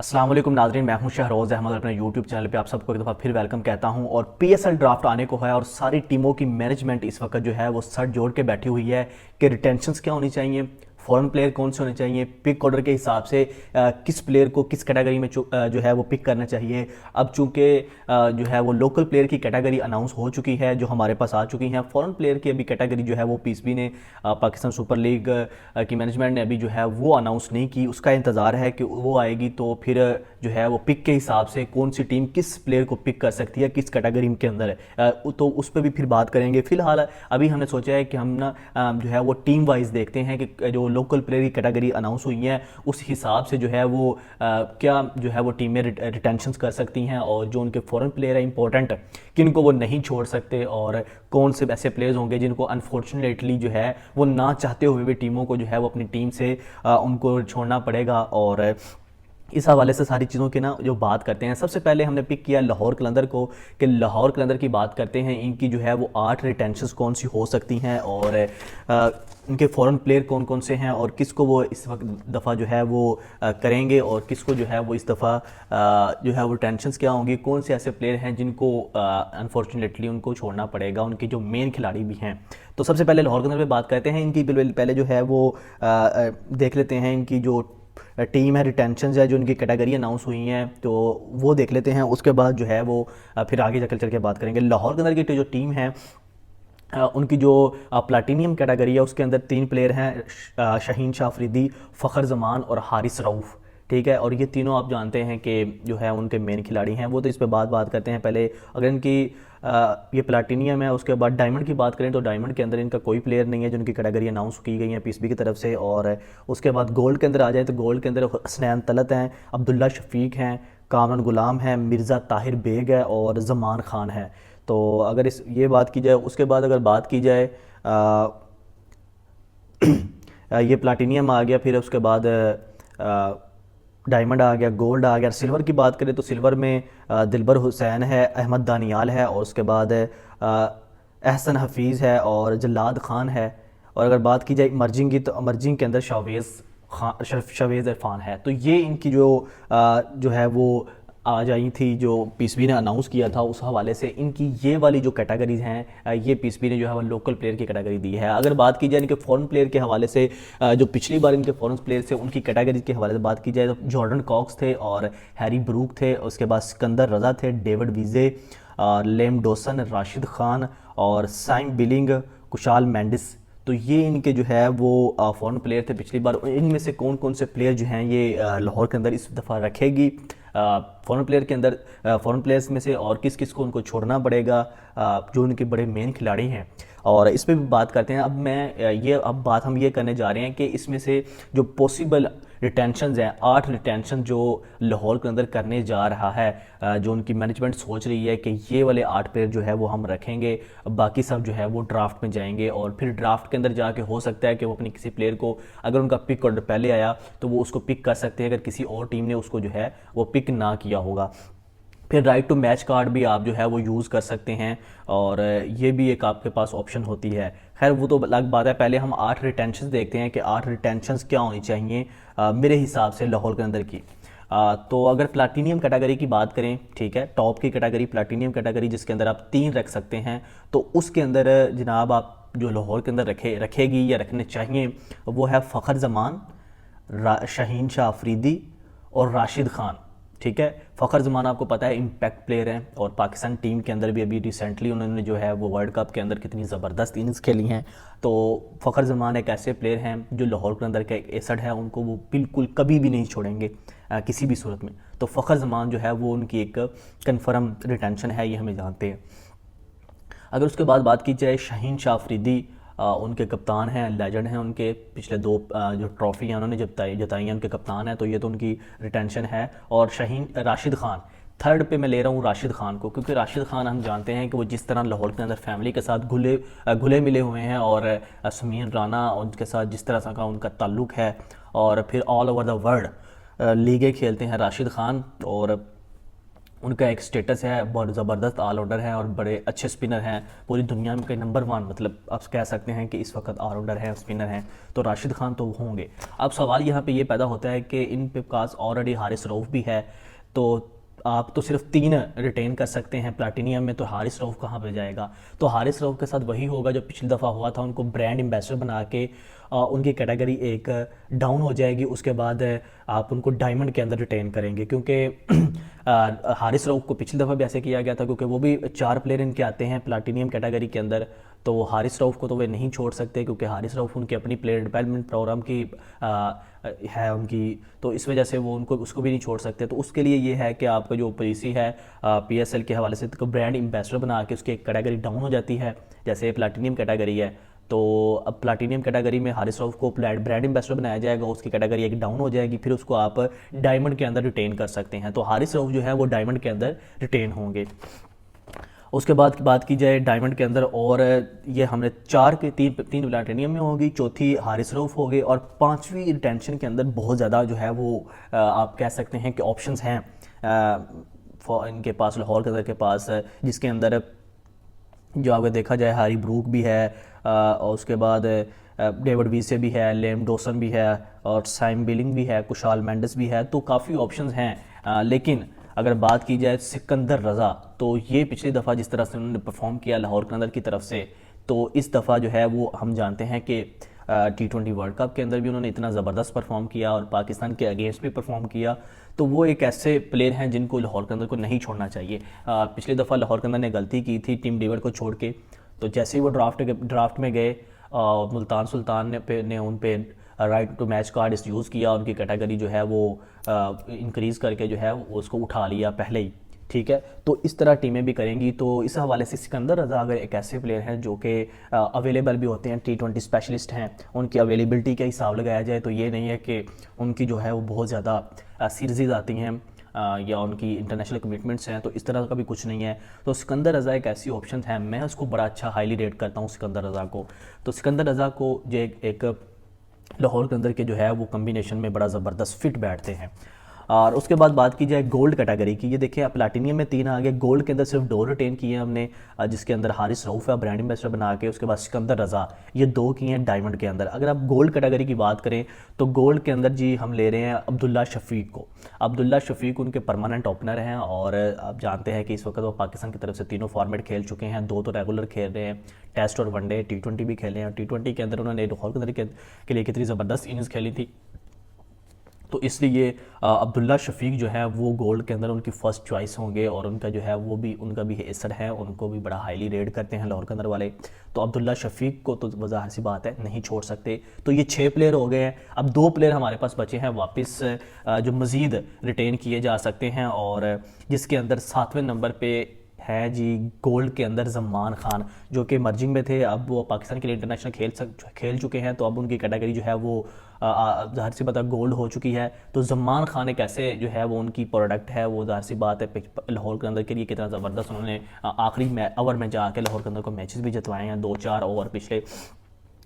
अस्सलाम वालेकुम नाज़रीन, मैं हूं शहरोज़ अहमद। अपने यूट्यूब चैनल पे आप सबको एक दफ़ा फिर वेलकम कहता हूं। और पीएसएल ड्राफ्ट आने को है और सारी टीमों की मैनेजमेंट इस वक्त जो है वो सर जोड़ के बैठी हुई है कि रिटेंशंस क्या होनी चाहिए, फॉरेन प्लेयर कौन से होने चाहिए, पिक ऑर्डर के हिसाब से किस प्लेयर को किस कैटेगरी में जो है वो पिक करना चाहिए। अब चूंकि जो है वो लोकल प्लेयर की कैटेगरी अनाउंस हो चुकी है जो हमारे पास आ चुकी हैं, फॉरेन प्लेयर की अभी कैटेगरी जो है वो पीएसबी ने पाकिस्तान सुपर लीग की मैनेजमेंट ने अभी जो है वो अनाउंस नहीं की। उसका इंतज़ार है कि वो आएगी तो फिर जो है वो पिक के हिसाब से कौन सी टीम किस प्लेयर को पिक कर सकती है, किस कैटेगरी के अंदर है, तो उस पर भी फिर बात करेंगे। फिलहाल अभी हमने सोचा है कि हम ना जो है वो टीम वाइज देखते हैं कि जो लोकल प्लेयर की कैटेगरी अनाउंस हुई है उस हिसाब से जो है वो क्या जो है वो टीमें रिटेंशन कर सकती हैं, और जो उनके फॉरेन प्लेयर है इंपॉर्टेंट किनको वो नहीं छोड़ सकते, और कौन से ऐसे प्लेयर्स होंगे जिनको अनफॉर्चुनेटली जो है वो ना चाहते हुए भी टीमों को जो है वो अपनी टीम से उनको छोड़ना पड़ेगा। और इस हवाले से सारी चीज़ों की ना जो बात करते हैं, सबसे पहले हमने पिक किया लाहौर कलंदर को कि लाहौर कलंदर की बात करते हैं। इनकी जो है वो 8 रिटेंशंस कौन सी हो सकती हैं, और इनके फॉरेन प्लेयर कौन कौन से हैं, और किसको वो इस वक्त दफ़ा जो है वो करेंगे, और किसको जो है वो इस दफ़ा जो है वो रिटेंशंस क्या होंगी, कौन से ऐसे प्लेयर हैं जिनको अनफॉर्चुनेटली उनको छोड़ना पड़ेगा, उनके जो मेन खिलाड़ी भी हैं। तो सबसे पहले लाहौर कलंदर पे बात करते हैं। इनकी पहले जो है वो देख लेते हैं इनकी जो टीम है, रिटेंशन है, जो इनकी कैटेगरी अनाउंस हुई हैं तो वो देख लेते हैं। उसके बाद जो है वो फिर आगे चल के बात करेंगे। लाहौर के अंदर की जो टीम है उनकी जो प्लाटीनियम कैटेगरी है उसके अंदर 3 प्लेयर हैं, शहीन शाह अफरीदी, फ़खर जमान और हारिस रऊफ़। ठीक है, और ये तीनों आप जानते हैं कि जो है उनके मेन खिलाड़ी हैं। वो तो इस पर बात करते हैं। पहले अगर इनकी ये प्लाटीनियम है, उसके बाद डायमंड की बात करें तो डायमंड के अंदर इनका कोई प्लेयर नहीं है जो इनकी कैटेगरी अनाउंस की गई है पीएसबी की तरफ से। और उसके बाद गोल्ड के अंदर आ जाए तो गोल्ड के अंदर हसनैन तलत हैं, अब्दुल्ला शफीक हैं, कामरान गुलाम है, मिर्ज़ा ताहिर बेग है और ज़मान खान है। तो अगर इस ये बात की जाए, उसके बाद अगर बात की जाए ये प्लाटीनियम आ गया, फिर उसके बाद डायमंड आ गया, गोल्ड आ गया। सिल्वर की बात करें तो सिल्वर में दिलबर हुसैन है, अहमद दानियाल है, और उसके बाद एहसन हफीज़ है और जल्लाद खान है। और अगर बात की जाए इमर्जिंग की तो इमर्जिंग के अंदर शावेज़ इरफान है। तो ये इनकी जो है वो आ जाई थी जो पीएसबी ने अनाउंस किया था। उस हवाले से इनकी ये वाली जो कैटेगरीज हैं ये पीएसबी ने जो है वो लोकल प्लेयर की कैटेगरी दी है। अगर बात की जाए इनके फॉरेन प्लेयर के हवाले से, जो पिछली बार इनके फॉरेन प्लेयर थे उनकी कैटेगरीज के हवाले से बात की जाए तो जॉर्डन कॉक्स थे और हैरी ब्रूक थे, उसके बाद सिकंदर रजा थे, डेविड वीजे, लेम डोसन, राशिद खान और साइम बिलिंग, कुशाल मेंडिस। तो ये इनके जो है वो फॉरेन प्लेयर थे पिछली बार। इनमें से कौन कौन से प्लेयर जो हैं ये लाहौर के अंदर इस दफ़ा रखेगी फॉरेन प्लेयर के अंदर, फॉरेन प्लेयर्स में से, और किस किस को उनको छोड़ना पड़ेगा जो उनके बड़े मेन खिलाड़ी हैं, और इस पर भी बात करते हैं। अब बात हम ये करने जा रहे हैं कि इसमें से जो पॉसिबल रिटेंशंस हैं, 8 रिटेंशन जो लाहौर के अंदर करने जा रहा है, जो उनकी मैनेजमेंट सोच रही है कि ये वाले 8 प्लेयर जो है वो हम रखेंगे, बाकी सब जो है वो ड्राफ्ट में जाएंगे। और फिर ड्राफ्ट के अंदर जाके हो सकता है कि वो अपनी किसी प्लेयर को, अगर उनका पिक ऑर्डर पहले आया तो वो उसको पिक कर सकते हैं, अगर किसी और टीम ने उसको जो है वो पिक ना किया होगा। फिर राइट टू मैच कार्ड भी आप जो है वो यूज़ कर सकते हैं, और ये भी एक आपके पास ऑप्शन होती है। खैर वो तो अलग बात है। पहले हम 8 रिटेंशंस देखते हैं कि 8 रिटेंशंस क्या होनी चाहिए मेरे हिसाब से लाहौर के अंदर की। तो अगर प्लाटीनियम कैटेगरी की बात करें, ठीक है, टॉप की कैटेगरी प्लाटीनियम कैटेगरी जिसके अंदर आप 3 रख सकते हैं, तो उसके अंदर जनाब आप जो लाहौर के अंदर रखेगी या रखने चाहिए वो है फ़खर जमान, शहीन शाह अफरीदी और राशिद खान। ठीक है, फ़खर ज़मान आपको पता है इम्पैक्ट प्लेयर हैं, और पाकिस्तान टीम के अंदर भी अभी रिसेंटली उन्होंने जो है वो वर्ल्ड कप के अंदर कितनी ज़बरदस्त इनिंग्स खेली हैं। तो फ़खर ज़मान एक ऐसे प्लेयर हैं जो लाहौर के अंदर का एक एसेट है, उनको वो बिल्कुल कभी भी नहीं छोड़ेंगे किसी भी सूरत में। तो फ़खर ज़मान जो है वो उनकी एक कन्फर्म रिटेंशन है, ये हमें जानते हैं। अगर उसके बाद बात की जाए शहीन शाह अफरीदी, उनके कप्तान हैं, लेजेंड हैं, उनके पिछले 2 जो ट्रॉफ़ी हैं उन्होंने जताई हैं, उनके कप्तान हैं, तो ये तो उनकी रिटेंशन है। और राशिद खान थर्ड पे मैं ले रहा हूँ राशिद खान को, क्योंकि राशिद खान हम जानते हैं कि वो जिस तरह लाहौर के अंदर फैमिली के साथ घुले मिले हुए हैं, और समीर राना उनके साथ जिस तरह का उनका ताल्लुक़ है, और फिर ऑल ओवर द वर्ल्ड लीगें खेलते हैं राशिद खान। और उनका एक स्टेटस है, बहुत ज़बरदस्त ऑलराउंडर हैं और बड़े अच्छे स्पिनर हैं, पूरी दुनिया में के नंबर 1, मतलब आप कह सकते हैं कि इस वक्त ऑलराउंडर हैं, स्पिनर हैं, तो राशिद खान तो होंगे। अब सवाल यहाँ पे ये पैदा होता है कि इन पे पास ऑलरेडी हारिस रऊफ़ भी है, तो आप तो सिर्फ 3 रिटेन कर सकते हैं प्लाटिनियम में, तो हारिस रऊफ़ कहाँ पे जाएगा? तो हारिस रऊफ़ के साथ वही होगा जो पिछली दफ़ा हुआ था, उनको ब्रांड एम्बेसडर बना के उनकी कैटेगरी एक डाउन हो जाएगी, उसके बाद आप उनको डायमंड के अंदर रिटेन करेंगे, क्योंकि हारिस रऊफ़ को पिछली दफ़ा भी ऐसे किया गया था, क्योंकि वो भी 4 प्लेयर इनके आते हैं प्लाटिनियम कैटेगरी के अंदर, तो हारिस रऊफ़ को तो वे नहीं छोड़ सकते, क्योंकि हारिस रऊफ़ उनकी अपनी प्लेयर डेवलपमेंट प्रोग्राम की है उनकी, तो इस वजह से वो उनको उसको भी नहीं छोड़ सकते। तो उसके लिए ये है कि आपका जो पॉलिसी है PSL के हवाले से, तो ब्रांड एम्बेसडर बना के उसकी एक कैटेगरी डाउन हो जाती है, जैसे प्लाटिनियम कैटेगरी है, तो अब प्लाटिनियम कैटेगरी में हारिस रऊफ़ को ब्रांड एम्बेसडर बनाया जाएगा, उसकी कैटेगरी एक डाउन हो जाएगी, फिर उसको आप डायमंड के अंदर रिटेन कर सकते हैं, तो हारिस रऊफ़ जो है वो डायमंड के अंदर रिटेन होंगे। उसके बाद की बात की जाए डायमंड के अंदर, और ये हमने 4 के 3 प्लाटिनियम में होगी, चौथी हारिस रऊफ़ हो गई, और 5वीं रिटेंशन के अंदर बहुत ज़्यादा जो है वो आप कह सकते हैं कि ऑप्शंस हैं इनके पास, लाहौर कदर के पास, जिसके अंदर जो अगर देखा जाए हारी ब्रूक भी है, और उसके बाद डेविड वीसे भी है, लेम डोसन भी है, और साइम बिलिंग भी है, कुशाल मेंडिस भी है, तो काफ़ी ऑप्शंस हैं। लेकिन अगर बात की जाए सिकंदर रज़ा, तो ये पिछली दफ़ा जिस तरह से उन्होंने परफॉर्म किया लाहौर कलंदर की तरफ से, तो इस दफ़ा जो है वो हम जानते हैं कि T20 वर्ल्ड कप के अंदर भी उन्होंने इतना ज़बरदस्त परफॉर्म किया और पाकिस्तान के अगेंस्ट भी परफॉर्म किया, तो वो एक ऐसे प्लेयर हैं जिनको लाहौर कलंदर को नहीं छोड़ना चाहिए। पिछली दफ़ा लाहौर कलंदर ने गलती की थी टिम डेविड को छोड़ के, तो जैसे ही वो ड्राफ्ट में गए, मुल्तान सुल्तान ने उन पे right to match card use किया, उनकी कैटेगरी जो है वो इंक्रीज़ करके जो है वो उसको उठा लिया पहले ही, ठीक है। तो इस तरह टीमें भी करेंगी, तो इस हवाले से सिकंदर रज़ा अगर एक ऐसे प्लेयर हैं जो कि अवेलेबल भी होते हैं, T20 स्पेशलिस्ट हैं, उनकी अवेलेबिलिटी का हिसाब लगाया जाए तो ये नहीं है कि उनकी जो है वो बहुत ज़्यादा सीरीज़ आती हैं या उनकी इंटरनेशनल कमिटमेंट्स हैं, तो इस तरह का भी कुछ नहीं है। तो सिकंदर रज़ा एक ऐसी ऑप्शन है, मैं उसको बड़ा अच्छा हाईली रेट करता हूँ सिकंदर रज़ा को। तो सिकंदर रज़ा को जो एक लाहौर के अंदर के जो है वो कम्बिनेशन में बड़ा ज़बरदस्त फिट बैठते हैं। और उसके बाद बात की जाए गोल्ड कैटेगरी की, ये देखिए प्लाटिनियम में 3 आ गए, गोल्ड के अंदर सिर्फ 2 रिटेन किए हैं हमने, जिसके अंदर हारिस रऊफ़ है ब्रांड एम्बेसडर बना के, उसके बाद सिकंदर रज़ा, ये 2 किए हैं डायमंड के अंदर। अगर आप गोल्ड कैटेगरी की बात करें तो गोल्ड के अंदर जी हम ले रहे हैं अब्दुल्ला शफीक को। अब्दुल्ला शफीक उनके परमानेंट ओपनर हैं, और आप जानते हैं कि इस वक्त वो पाकिस्तान की तरफ से तीनों फॉर्मेट खेल चुके हैं, 2 तो रेगुलर खेल रहे हैं, टेस्ट और वनडे, T20 भी खेले हैं। T20 के अंदर उन्होंने लाहौर के अंदर के लिए कितनी ज़बरदस्त इनिंग्स खेली थी, तो इसलिए अब्दुल्ला शफीक जो है वो गोल्ड के अंदर उनकी फ़र्स्ट चॉइस होंगे, और उनका जो है वो भी उनका भी एसर है, उनको भी बड़ा हाईली रेट करते हैं लाहौर के अंदर वाले, तो अब्दुल्ला शफीक को तो ज़ाहिर सी बात है नहीं छोड़ सकते। तो ये 6 प्लेयर हो गए हैं, अब 2 प्लेयर हमारे पास बचे हैं वापस जो मज़ीद रिटेन किए जा सकते हैं, और जिसके अंदर 7वें नंबर पर है जी गोल्ड के अंदर ज़मान खान, जो कि मर्जिंग में थे, अब वो पाकिस्तान के लिए इंटरनेशनल खेल चुके हैं, तो अब उनकी कैटेगरी जो है वो ज़ाहिर सी बात है गोल्ड हो चुकी है। तो ज़मान खान एक ऐसे जो है वो उनकी प्रोडक्ट है, वो ज़ाहिर सी बात है लाहौर के अंदर के लिए कितना ज़बरदस्त उन्होंने आखिरी ओवर में जाके लाहौर के अंदर को मैचेस भी जितवाए हैं, 2-4 ओवर पिछले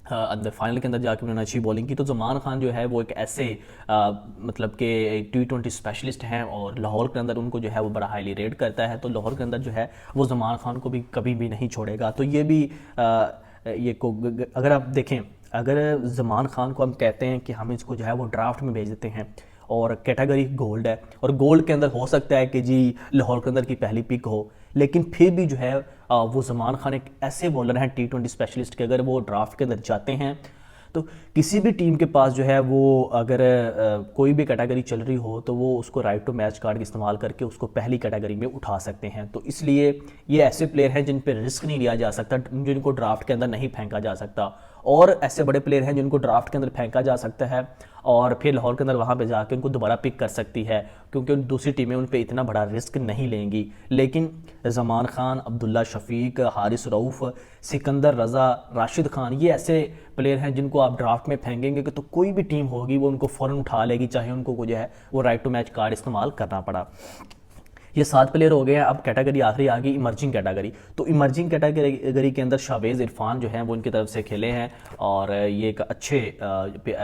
अंदर फाइनल के अंदर जाके उन्होंने अच्छी बॉलिंग की। तो ज़मान खान जो है वो एक ऐसे मतलब कि T20 स्पेशलिस्ट हैं, और लाहौर के अंदर उनको जो है वो बड़ा हाईली रेट करता है, तो लाहौर के अंदर जो है वो ज़मान खान को भी कभी भी नहीं छोड़ेगा। तो ये भी अगर आप देखें, अगर ज़मान खान को हम कहते हैं कि हम इसको जो है वो ड्राफ्ट में भेज देते हैं, और कैटेगरी गोल्ड है, और गोल्ड के अंदर हो सकता है कि जी लाहौर के अंदर की पहली पिक हो, लेकिन फिर भी जो है वो ज़मान खान एक ऐसे बॉलर हैं T20 स्पेशलिस्ट के, अगर वो ड्राफ्ट के अंदर जाते हैं तो किसी भी टीम के पास जो है वो अगर कोई भी कैटेगरी चल रही हो तो वो उसको राइट टू मैच कार्ड इस्तेमाल करके उसको पहली कैटेगरी में उठा सकते हैं। तो इसलिए ये ऐसे प्लेयर हैं जिन पे रिस्क नहीं लिया जा सकता, जिनको ड्राफ्ट के अंदर नहीं फेंका जा सकता, और ऐसे बड़े प्लेयर हैं जिनको ड्राफ्ट के अंदर फेंका जा सकता है और फिर लाहौर के अंदर वहाँ पे जाके उनको दोबारा पिक कर सकती है, क्योंकि दूसरी टीमें उन पे इतना बड़ा रिस्क नहीं लेंगी। लेकिन ज़मान खान, अब्दुल्ला शफीक, हारिस रऊफ़, सिकंदर रज़ा, राशिद खान, ये ऐसे प्लेयर हैं जिनको आप ड्राफ्ट में फेंकेंगे कि तो कोई भी टीम होगी वो उनको फ़ौरन उठा लेगी, चाहे उनको जो है वो राइट टू मैच कार्ड इस्तेमाल करना पड़ा। ये 7 प्लेयर हो गए हैं। अब कैटेगरी आखिरी आ गई इमर्जिंग कैटेगरी। तो इमर्जिंग कैटेगरी के अंदर शाहवेज़ इरफान जो हैं वो इनकी तरफ से खेले हैं, और ये एक अच्छे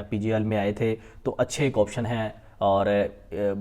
PGL में आए थे, तो अच्छे एक ऑप्शन हैं। और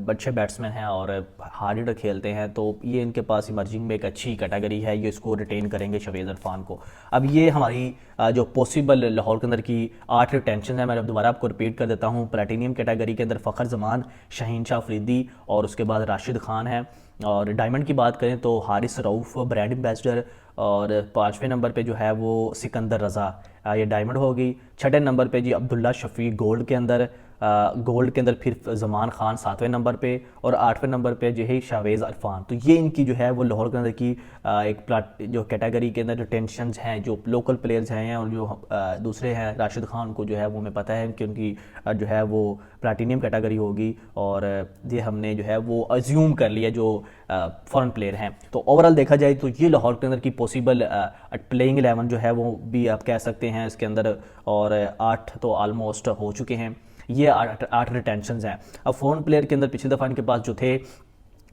अच्छे बैट्समैन हैं और हार्ड हिटर खेलते हैं, तो ये इनके पास इमर्जिंग में एक अच्छी कैटेगरी है, ये इसको रिटेन करेंगे शहवेज़ इरफान को। अब ये हमारी जो पॉसिबल लाहौर के अंदर की 8 रिटेंशन है, मैं दोबारा आपको रिपीट कर देता हूँ। प्लेटिनियम कैटेगरी के अंदर फ़खर जमान, शाहीन शाह अफरीदी और उसके बाद राशिद खान है। और डायमंड की बात करें तो हारिस रऊफ़ ब्रांड एम्बेसडर, और 5वें नंबर पे जो है वो सिकंदर रज़ा, ये डायमंड होगी। 6ठे नंबर पे जी अब्दुल्ला शफीक गोल्ड के अंदर, गोल्ड के अंदर फिर ज़मान खान 7वें नंबर पे, और 8वें नंबर पे जो है शहवेज़ इरफान। तो ये इनकी जो है वो लाहौर के अंदर की एक प्लाट जो कैटेगरी के अंदर जो टेंशन्स हैं, जो लोकल प्लेयर्स हैं और जो दूसरे हैं, राशिद खान को जो है वो हमें पता है कि उनकी जो है वो प्लेटिनियम कैटेगरी होगी, और ये हमने जो है वो अज्यूम कर लिया जो फॉरेन प्लेयर हैं। तो ओवरऑल देखा जाए तो ये लाहौर के अंदर की पॉसिबल प्लेइंग 11 जो है वो भी आप कह सकते हैं इसके अंदर, और 8 तो ऑलमोस्ट हो चुके हैं। ये 8 रिटेंशंस हैं। अब फॉरेन प्लेयर के अंदर पिछली दफ़ा इनके पास जो थे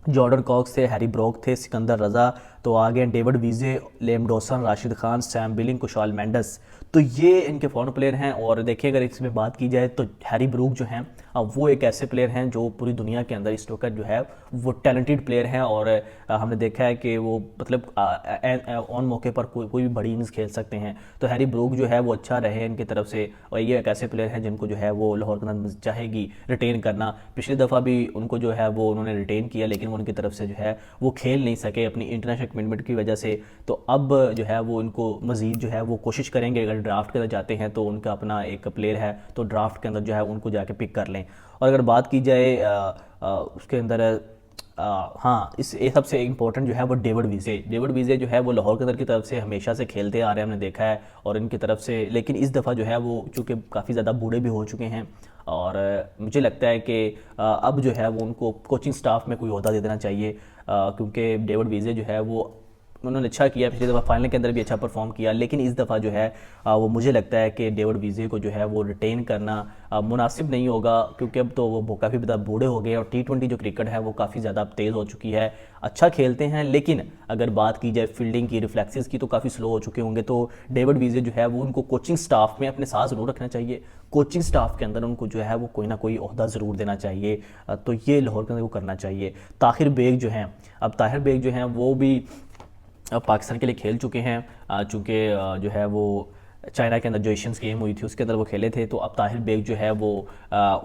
जॉर्डन कॉक्स थे, हैरी ब्रोक थे, सिकंदर रज़ा, तो आगे David Wiese, Liam Dawson, Rashid Khan, Sam Billing, Kusal Mendis, तो ये इनके फॉरेन प्लेयर हैं। और देखिए अगर इसमें बात की जाए तो हैरी ब्रूक जो हैं वो एक ऐसे प्लेयर हैं जो पूरी दुनिया के अंदर इस वक्त जो है वो टैलेंटेड प्लेयर हैं, और हमने देखा है कि वो मतलब ऑन मौके पर कोई भी बड़ी इनिंग्स खेल सकते हैं। तो हैरी ब्रूक जो है वो अच्छा रहे इनकी तरफ से, और ये एक ऐसे प्लेयर हैं जिनको जो है वो लाहौर के अंदर चाहेगी रिटेन करना। पिछली दफ़ा भी उनको जो है वो उन्होंने रिटेन किया, लेकिन उनकी तरफ से जो है वो खेल नहीं सके अपनी इंटरनेशनल कमिटमेंट की वजह से। तो अब जो है वो इनको मज़ीद जो है वो कोशिश करेंगे, अगर ड्राफ्ट के अंदर जाते हैं तो उनका अपना एक प्लेयर है तो ड्राफ्ट के अंदर जो है उनको जाके पिक कर लें। और अगर बात की जाए उसके अंदर हाँ, इस सबसे इम्पोर्टेंट जो है वो डेविड वीज़े जो है वो लाहौर के अंदर की तरफ से हमेशा से खेलते आ रहे हैं, हमने देखा है, और इनकी तरफ से, लेकिन इस दफ़ा जो है वो चूँकि काफ़ी ज़्यादा बूढ़े भी हो चुके हैं, और मुझे लगता है कि अब जो है वो उनको कोचिंग स्टाफ में कोई ओहदा दे देना चाहिए, क्योंकि डेविड वीज़े जो है वो उन्होंने अच्छा किया, पिछली दफ़ा फाइनल के अंदर भी अच्छा परफॉर्म किया, लेकिन इस दफ़ा जो है वो मुझे लगता है कि डेविड वीज़े को जो है वो रिटेन करना मुनासिब नहीं होगा, क्योंकि अब तो वो काफ़ी ज़्यादा बूढ़े हो गए और T20 जो क्रिकेट है वो काफ़ी ज़्यादा अब तेज़ हो चुकी है। अच्छा खेलते हैं, लेकिन अगर बात की जाए फील्डिंग की, रिफ्लेक्सेस की, तो काफ़ी स्लो हो चुके होंगे। तो डेविड वीज़े जो है वो उनको कोचिंग स्टाफ में अपने साथ ज़रूर रखना चाहिए, कोचिंग स्टाफ के अंदर उनको जो है वो कोई ना कोई ओहदा ज़रूर देना चाहिए। तो ये लाहौर के अंदर को करना चाहिए। ताहिर बेग जो हैं, अब ताहिर बेग जो हैं वो भी अब पाकिस्तान के लिए खेल चुके हैं, चूँकि जो है वो चाइना के अंदर जो एशियंस गेम हुई थी उसके अंदर वो खेले थे। तो अब ताहिर बेग जो है वो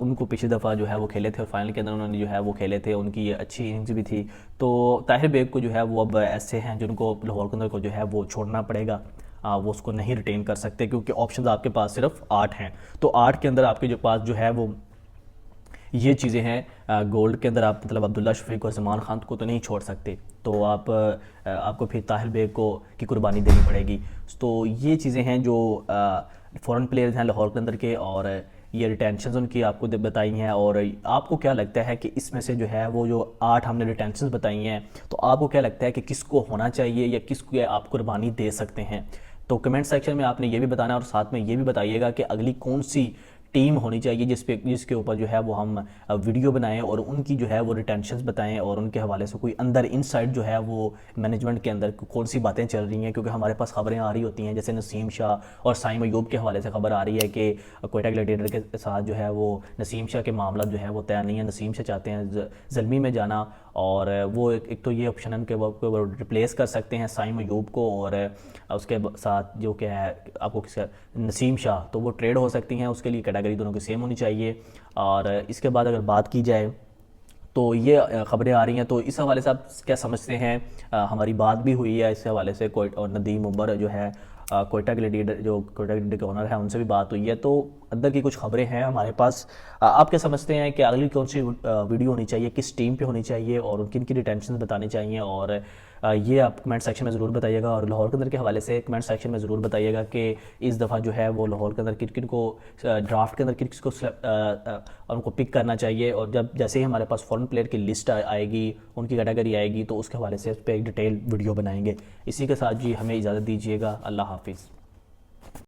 उनको पिछली दफ़ा जो है वो खेले थे और फाइनल के अंदर उन्होंने जो है वो खेले थे, उनकी अच्छी इनिंग्स भी थी। तो ताहिर बेग को जो है वो अब ऐसे हैं जिनको लाहौर के अंदर को जो है वो छोड़ना पड़ेगा, वो उसको नहीं रिटेन कर सकते, क्योंकि ऑप्शन आपके पास सिर्फ 8 हैं। तो 8 के अंदर आपके जो पास जो है वो ये चीज़ें हैं। गोल्ड के अंदर आप मतलब अब्दुल्ला शफीक और ज़मान खान को तो नहीं छोड़ सकते, तो आपको फिर ताहिर बेग को की कुर्बानी देनी पड़ेगी। तो ये चीज़ें हैं जो फॉरेन प्लेयर्स हैं लाहौर के अंदर के, और ये रिटेंशन उनकी आपको बताई हैं। और आपको क्या लगता है कि इसमें से जो है वो जो 8 हमने रिटेंशन बताई हैं, तो आपको क्या लगता है कि किसको होना चाहिए या किसको आप कुर्बानी दे सकते हैं? तो कमेंट सेक्शन में आपने ये भी बताना, और साथ में ये भी बताइएगा कि अगली कौन सी टीम होनी चाहिए जिसके ऊपर जो है वो हम वीडियो बनाएं और उनकी जो है वो रिटेंशंस बताएं, और उनके हवाले से कोई अंदर इनसाइड जो है वो मैनेजमेंट के अंदर कौन सी बातें चल रही हैं। क्योंकि हमारे पास खबरें आ रही होती हैं, जैसे नसीम शाह और साइम अयूब के हवाले से खबर आ रही है कि कोयटा ग्लैडिएटर के साथ जो है वो नसीम शाह के मामला जो है वो तय नहीं है। नसीम शाह चाहते हैं ज़ल्मी में जाना, और वो एक तो ये ऑप्शन है कि वो रिप्लेस कर सकते हैं साइम अयूब को, और उसके साथ जो क्या है आपको किसका नसीम शाह, तो वो ट्रेड हो सकती हैं, उसके लिए कैटेगरी दोनों की सेम होनी चाहिए। और इसके बाद अगर बात की जाए तो ये खबरें आ रही हैं, तो इस हवाले से आप क्या समझते हैं? हमारी बात भी हुई है इस हवाले से, और नदीम उमर जो है कोयटा ग्लैडिएटर के ओनर है, उनसे भी बात हुई है। तो अंदर की कुछ खबरें हैं हमारे पास। आप क्या समझते हैं कि अगली कौन सी वीडियो होनी चाहिए, किस टीम पे होनी चाहिए, और किन की रिटेंशन बतानी चाहिए? और ये आप कमेंट सेक्शन में ज़रूर बताइएगा, और लाहौर के अंदर के हवाले से कमेंट सेक्शन में ज़रूर बताइएगा कि इस दफ़ा जो है वो लाहौर के अंदर किन किन को ड्राफ्ट के अंदर किन किसको उनको पिक करना चाहिए। और जब जैसे ही हमारे पास फॉरेन प्लेयर की लिस्ट आएगी, उनकी कैटेगरी आएगी, तो उसके हवाले से उस पर एक डिटेल वीडियो बनाएंगे। इसी के साथ जी हमें इजाज़त दीजिएगा। अल्लाह हाफिज़।